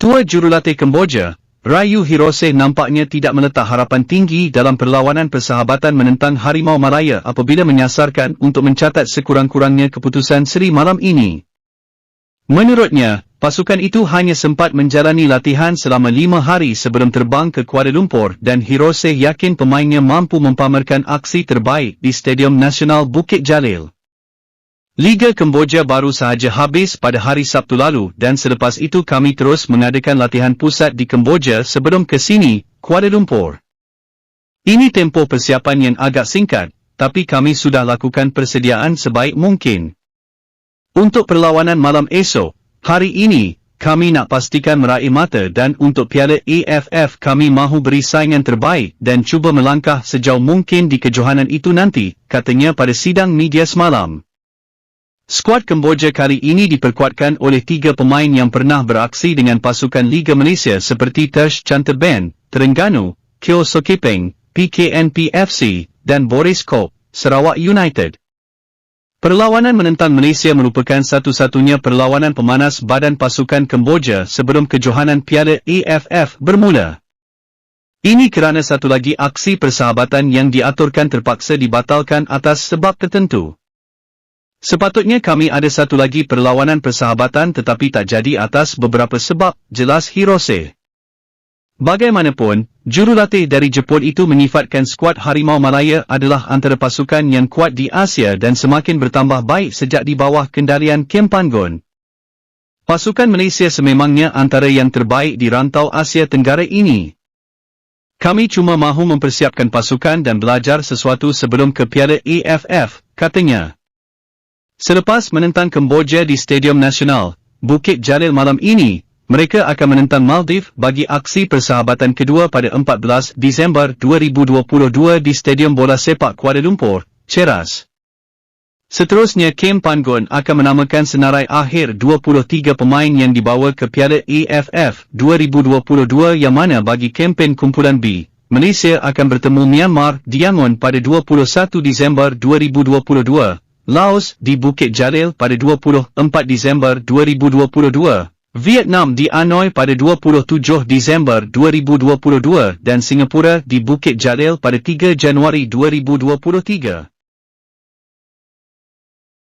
Ketua Jurulatih Kemboja, Ryu Hirose nampaknya tidak meletak harapan tinggi dalam perlawanan persahabatan menentang Harimau Malaya apabila menyasarkan untuk mencatat sekurang-kurangnya keputusan seri malam ini. Menurutnya, pasukan itu hanya sempat menjalani latihan selama 5 hari sebelum terbang ke Kuala Lumpur dan Hirose yakin pemainnya mampu mempamerkan aksi terbaik di Stadium Nasional Bukit Jalil. Liga Kemboja baru sahaja habis pada hari Sabtu lalu dan selepas itu kami terus mengadakan latihan pusat di Kemboja sebelum ke sini, Kuala Lumpur. Ini tempoh persiapan yang agak singkat, tapi kami sudah lakukan persediaan sebaik mungkin. Untuk perlawanan malam esok, hari ini, kami nak pastikan meraih mata dan untuk Piala AFF kami mahu beri saingan terbaik dan cuba melangkah sejauh mungkin di kejohanan itu nanti, katanya pada sidang media semalam. Skuad Kemboja kali ini diperkuatkan oleh 3 pemain yang pernah beraksi dengan pasukan Liga Malaysia seperti Tersh Chanterban, Terengganu, Kyo Sokipeng, PKNP FC, dan Boris Kopp, Sarawak United. Perlawanan menentang Malaysia merupakan satu-satunya perlawanan pemanas badan pasukan Kemboja sebelum kejohanan Piala AFF bermula. Ini kerana satu lagi aksi persahabatan yang diaturkan terpaksa dibatalkan atas sebab tertentu. Sepatutnya kami ada satu lagi perlawanan persahabatan tetapi tak jadi atas beberapa sebab, jelas Hirose. Bagaimanapun, jurulatih dari Jepun itu menyifatkan skuad Harimau Malaya adalah antara pasukan yang kuat di Asia dan semakin bertambah baik sejak di bawah kendalian Kem Panggon. Pasukan Malaysia sememangnya antara yang terbaik di rantau Asia Tenggara ini. Kami cuma mahu mempersiapkan pasukan dan belajar sesuatu sebelum ke Piala AFF, katanya. Selepas menentang Kemboja di Stadium Nasional, Bukit Jalil malam ini, mereka akan menentang Maldives bagi aksi persahabatan kedua pada 14 Disember 2022 di Stadium Bola Sepak Kuala Lumpur, Cheras. Seterusnya Kem Panggon akan menamakan senarai akhir 23 pemain yang dibawa ke Piala AFF 2022 yang mana bagi kempen kumpulan B, Malaysia akan bertemu Myanmar di Yangon pada 21 Disember 2022. Laos di Bukit Jalil pada 24 Disember 2022, Vietnam di Hanoi pada 27 Disember 2022 dan Singapura di Bukit Jalil pada 3 Januari 2023.